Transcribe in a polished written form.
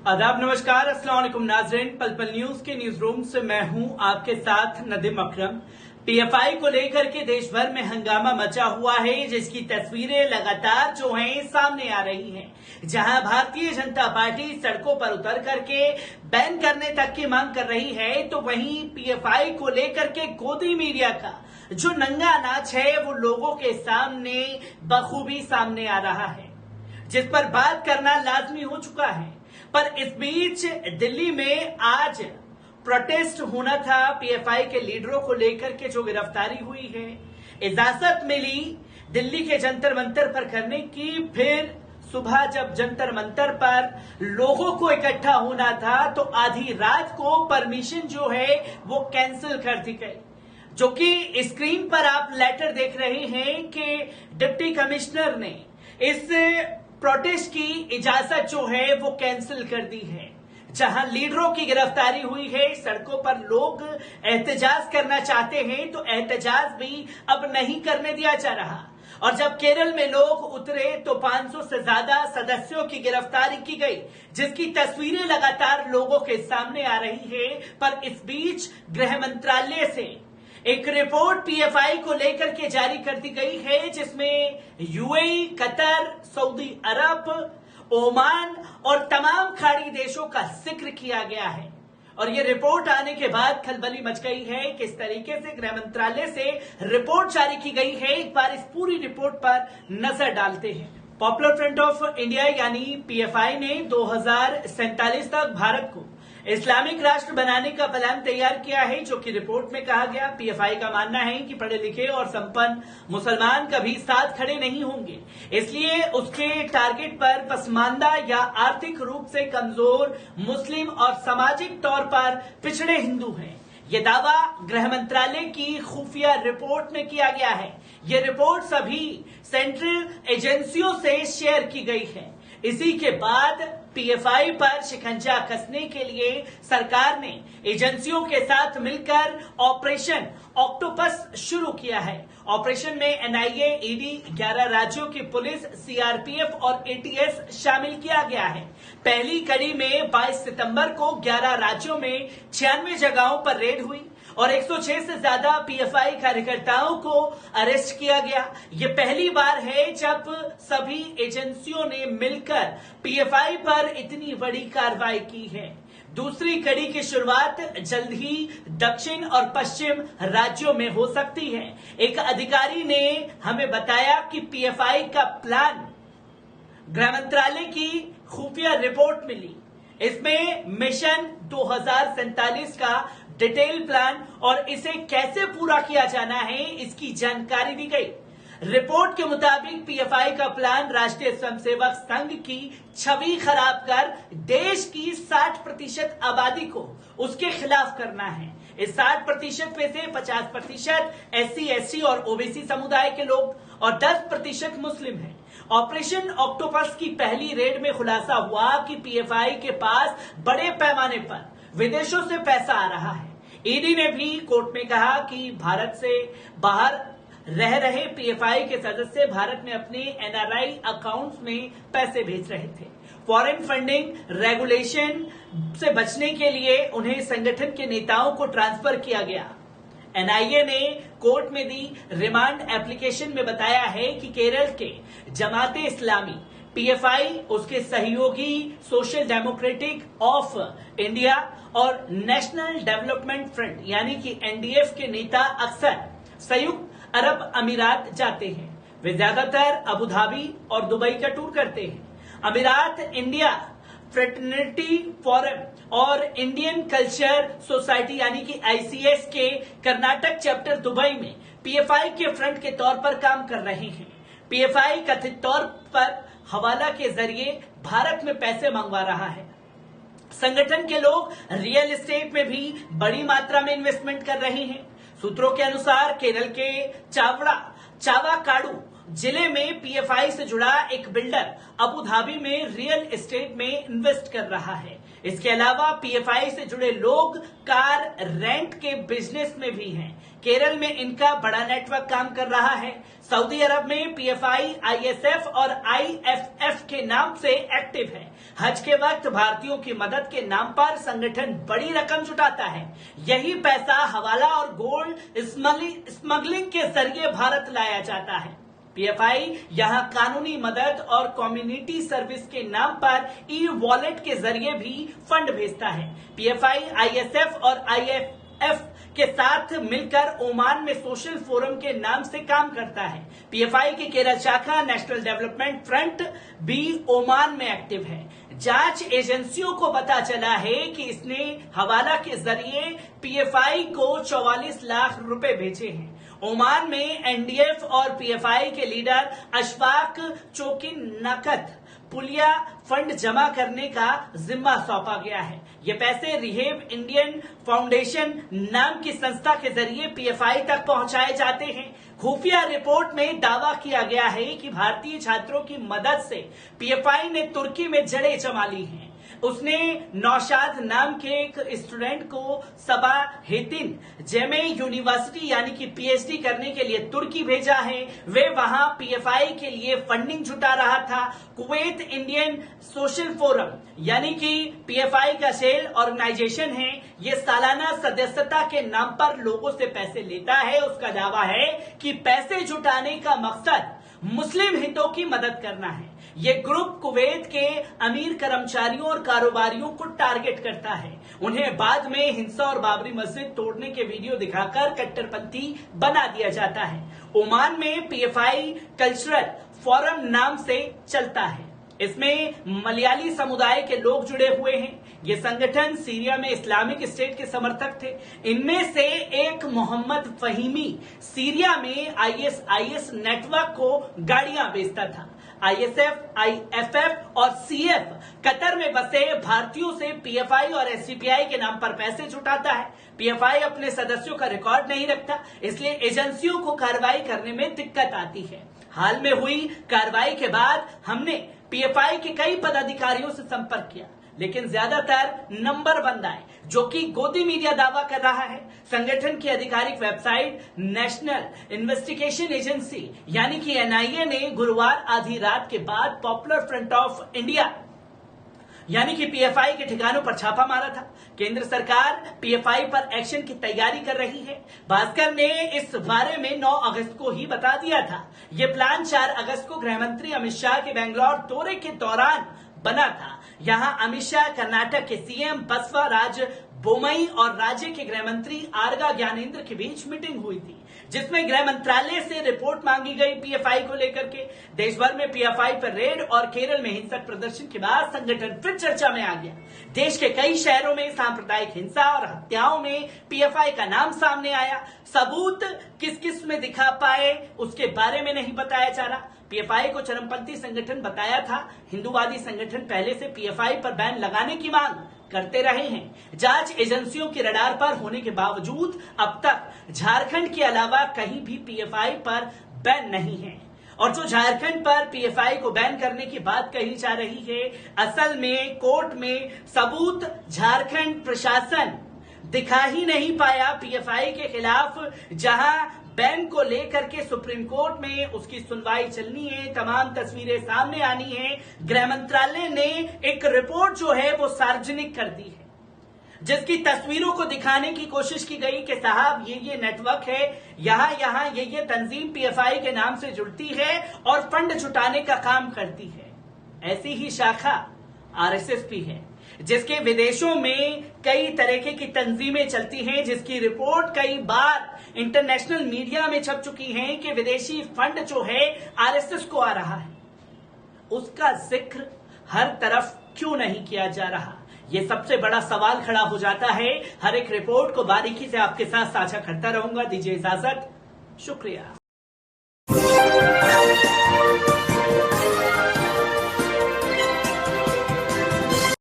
आदाब, नमस्कार, अस्सलाम वालेकुम नाज़रीन। पल पल न्यूज के न्यूज रूम से मैं हूं आपके साथ नदीम अकरम। पीएफआई को लेकर के देश भर में हंगामा मचा हुआ है, जिसकी तस्वीरें लगातार जो हैं सामने आ रही हैं, जहां भारतीय जनता पार्टी सड़कों पर उतर करके बैन करने तक की मांग कर रही है, तो वहीं पीएफआई को लेकर के गोदी मीडिया का जो नंगा नाच है वो लोगों के सामने बखूबी सामने आ रहा है, जिस पर बात करना लाजमी हो चुका है। पर इस बीच दिल्ली में आज प्रोटेस्ट होना था पीएफआई के लीडरों को लेकर के, जो गिरफ्तारी हुई है, इजाजत मिली दिल्ली के जंतर मंतर पर करने की। फिर सुबह जब जंतर मंतर पर लोगों को इकट्ठा होना था तो आधी रात को परमिशन जो है वो कैंसिल कर दी गई, जो कि स्क्रीन पर आप लेटर देख रहे हैं कि डिप्टी कमिश्नर ने इस प्रोटेस्ट की इजाजत जो है वो कैंसिल कर दी है। जहां लीडरों की गिरफ्तारी हुई है, सड़कों पर लोग एहतजाज करना चाहते हैं तो एहतजाज भी अब नहीं करने दिया जा रहा। और जब केरल में लोग उतरे तो 500 से ज्यादा सदस्यों की गिरफ्तारी की गई, जिसकी तस्वीरें लगातार लोगों के सामने आ रही है। पर इस बीच गृह मंत्रालय से एक रिपोर्ट पीएफआई को लेकर के जारी कर दी गई है, जिसमें यूएई, कतर, सऊदी अरब, ओमान और तमाम खाड़ी देशों का जिक्र किया गया है। और ये रिपोर्ट आने के बाद खलबली मच गई है। किस तरीके से गृह मंत्रालय से रिपोर्ट जारी की गई है, एक बार इस पूरी रिपोर्ट पर नजर डालते हैं। पॉपुलर फ्रंट ऑफ इंडिया यानी पीएफआई ने 2047 तक भारत को इस्लामिक राष्ट्र बनाने का प्लान तैयार किया है, जो कि रिपोर्ट में कहा गया। पीएफआई का मानना है कि पढ़े लिखे और संपन्न मुसलमान कभी साथ खड़े नहीं होंगे, इसलिए उसके टारगेट पर पसमानदा या आर्थिक रूप से कमजोर मुस्लिम और सामाजिक तौर पर पिछड़े हिंदू हैं। ये दावा गृह मंत्रालय की खुफिया रिपोर्ट में किया गया है। ये रिपोर्ट सभी सेंट्रल एजेंसियों से शेयर की गई है। इसी के बाद पीएफआई पर शिकंजा कसने के लिए सरकार ने एजेंसियों के साथ मिलकर ऑपरेशन ऑक्टोपस शुरू किया है। ऑपरेशन में एनआईए, ईडी, 11 राज्यों की पुलिस, सीआरपीएफ और एटीएस शामिल किया गया है। पहली कड़ी में 22 सितंबर को 11 राज्यों में 96 जगहों पर रेड हुई और 106 से ज्यादा पीएफआई कार्यकर्ताओं को अरेस्ट किया गया। ये पहली बार है जब सभी एजेंसियों ने मिलकर पीएफआई पर इतनी बड़ी कार्रवाई की है। दूसरी कड़ी की शुरुआत जल्द ही दक्षिण और पश्चिम राज्यों में हो सकती है। एक अधिकारी ने हमें बताया कि पीएफआई का प्लान गृह मंत्रालय की खुफिया रिपोर्ट मिली। इसमें मिशन 2047 का डिटेल प्लान और इसे कैसे पूरा किया जाना है, इसकी जानकारी दी गई। रिपोर्ट के मुताबिक पीएफआई का प्लान राष्ट्रीय स्वयंसेवक संघ की छवि खराब कर देश की 60% आबादी को उसके खिलाफ करना है। इस 60% में से 50% एससी, एसटी और ओबीसी समुदाय के लोग और 10% मुस्लिम हैं। ऑपरेशन ऑक्टोपस की पहली रेड में खुलासा हुआ कि पीएफआई के पास बड़े पैमाने पर विदेशों से पैसा आ रहा है। ईडी ने भी कोर्ट में कहा कि भारत से बाहर रह रहे पीएफआई के सदस्य भारत में अपने एनआरआई अकाउंट्स में पैसे भेज रहे थे। फॉरेन फंडिंग रेगुलेशन से बचने के लिए उन्हें संगठन के नेताओं को ट्रांसफर किया गया। एनआईए ने कोर्ट में दी रिमांड एप्लीकेशन में बताया है कि केरल के जमाते इस्लामी, पीएफआई, उसके सहयोगी सोशल डेमोक्रेटिक ऑफ इंडिया और नेशनल डेवलपमेंट फ्रंट यानी कि एनडीएफ के नेता अक्सर संयुक्त अरब अमीरात जाते हैं। वे ज्यादातर अबू धाबी और दुबई का टूर करते हैं। अमीरात इंडिया फ्रेटर्निटी फोरम और इंडियन कल्चर सोसाइटी यानी कि आईसीएस के कर्नाटक चैप्टर दुबई में पीएफआई के फ्रंट के तौर पर काम कर रहे हैं। पीएफआई कथित तौर पर हवाला के जरिए भारत में पैसे मंगवा रहा है। संगठन के लोग रियल एस्टेट में भी बड़ी मात्रा में इन्वेस्टमेंट कर रहे हैं। सूत्रों के अनुसार केरल के चावाकाडू जिले में पीएफआई से जुड़ा एक बिल्डर अबू धाबी में रियल एस्टेट में इन्वेस्ट कर रहा है। इसके अलावा पीएफआई से जुड़े लोग कार रेंट के बिजनेस में भी हैं। केरल में इनका बड़ा नेटवर्क काम कर रहा है। सऊदी अरब में पीएफआई आईएसएफ और आईएफएफ के नाम से एक्टिव है। हज के वक्त भारतीयों की मदद के नाम पर संगठन बड़ी रकम जुटाता है। यही पैसा हवाला और गोल्ड स्मगलिंग के जरिए भारत लाया जाता है। पीएफआई यहां कानूनी मदद और कम्युनिटी सर्विस के नाम पर ई वॉलेट के जरिए भी फंड भेजता है। पीएफआई आईएसएफ और आईएफएफ के साथ मिलकर ओमान में सोशल फोरम के नाम से काम करता है। पीएफआई की केरल शाखा नेशनल डेवलपमेंट फ्रंट भी ओमान में एक्टिव है। जांच एजेंसियों को पता चला है कि इसने हवाला के जरिए पीएफआई को 44 लाख रुपए भेजे हैं। ओमान में एनडीएफ और पीएफआई के लीडर अशफाक चोकिन नकद पुलिया फंड जमा करने का जिम्मा सौंपा गया है। ये पैसे रिहेब इंडियन फाउंडेशन नाम की संस्था के जरिए पीएफआई तक पहुंचाए जाते हैं। खुफिया रिपोर्ट में दावा किया गया है कि भारतीय छात्रों की मदद से पीएफआई ने तुर्की में जड़ें जमा ली हैं। उसने नौशाद नाम के एक स्टूडेंट को सबा हेतिन जेमे यूनिवर्सिटी यानी कि पीएचडी करने के लिए तुर्की भेजा है। वे वहां पीएफआई के लिए फंडिंग जुटा रहा था। कुवैत इंडियन सोशल फोरम यानी कि पीएफआई का सेल ऑर्गेनाइजेशन है। ये सालाना सदस्यता के नाम पर लोगों से पैसे लेता है। उसका दावा है कि पैसे जुटाने का मकसद मुस्लिम हितों की मदद करना है। ये ग्रुप कुवैत के अमीर कर्मचारियों और कारोबारियों को टारगेट करता है। उन्हें बाद में हिंसा और बाबरी मस्जिद तोड़ने के वीडियो दिखाकर कट्टरपंथी बना दिया जाता है। ओमान में पीएफआई कल्चरल फोरम नाम से चलता है। इसमें मलयाली समुदाय के लोग जुड़े हुए हैं। ये संगठन सीरिया में इस्लामिक स्टेट के समर्थक थे। इनमें से एक मोहम्मद फहीमी सीरिया में आईएसआईएस नेटवर्क को गाड़ियां बेचता था। आईएसएफ, आईएफएफ और सीएफ कतर में बसे भारतीयों से पीएफआई और एससीपीआई के नाम पर पैसे जुटाता है। पीएफआई अपने सदस्यों का रिकॉर्ड नहीं रखता, इसलिए एजेंसियों को कार्रवाई करने में दिक्कत आती है। हाल में हुई कार्रवाई के बाद हमने पीएफआई के कई पदाधिकारियों से संपर्क किया, लेकिन ज्यादातर नंबर बंद आए, जो कि गोदी मीडिया दावा कर रहा है। संगठन की आधिकारिक वेबसाइट नेशनल इन्वेस्टिगेशन एजेंसी यानी कि एनआईए ने गुरुवार आधी रात के बाद पॉपुलर फ्रंट ऑफ इंडिया यानी कि पीएफआई के ठिकानों पर छापा मारा था। केंद्र सरकार पीएफआई पर एक्शन की तैयारी कर रही है। भास्कर ने इस बारे में 9 अगस्त को ही बता दिया था। ये प्लान 4 अगस्त को गृहमंत्री अमित शाह के बेंगलौर दौरे के दौरान बना था। यहां अमित शाह, कर्नाटक के सीएम बसवराज बोमई और राज्य के गृह मंत्री आरगा ज्ञानेंद्र के बीच मीटिंग हुई थी, जिसमें गृह मंत्रालय से रिपोर्ट मांगी गई पीएफआई को लेकर के। देश भर में पीएफआई पर रेड और केरल में हिंसक प्रदर्शन के बाद संगठन फिर चर्चा में आ गया। देश के कई शहरों में सांप्रदायिक हिंसा और हत्याओं में पीएफआई का नाम सामने आया। सबूत किस किस में दिखा पाए उसके बारे में नहीं बताया जा रहा। पीएफआई को चरमपंथी संगठन बताया था। हिंदूवादी संगठन पहले से पीएफआई पर बैन लगाने की मांग करते रहे हैं। जांच एजेंसियों के रडार पर होने के बावजूद अब तक झारखंड के अलावा कहीं भी पीएफआई पर बैन नहीं है। और जो झारखंड पर पीएफआई को बैन करने की बात कही जा रही है, असल में कोर्ट में सबूत झारखंड प्रशासन दिखा ही नहीं पाया पीएफआई के खिलाफ। जहां बैन को लेकर के सुप्रीम कोर्ट में उसकी सुनवाई चलनी है, तमाम तस्वीरें सामने आनी है। गृह मंत्रालय ने एक रिपोर्ट जो है वो सार्वजनिक कर दी है, जिसकी तस्वीरों को दिखाने की कोशिश की गई कि साहब ये नेटवर्क है, यहां ये तंजीम पीएफआई के नाम से जुड़ती है और फंड जुटाने का काम करती है। ऐसी ही शाखा आरएसएस भी है, जिसके विदेशों में कई तरीके की तंजीमें चलती हैं, जिसकी रिपोर्ट कई बार इंटरनेशनल मीडिया में छप चुकी है कि विदेशी फंड जो है आरएसएस को आ रहा है। उसका जिक्र हर तरफ क्यों नहीं किया जा रहा, ये सबसे बड़ा सवाल खड़ा हो जाता है। हर एक रिपोर्ट को बारीकी से आपके साथ साझा करता रहूंगा। दीजिए इजाजत, शुक्रिया।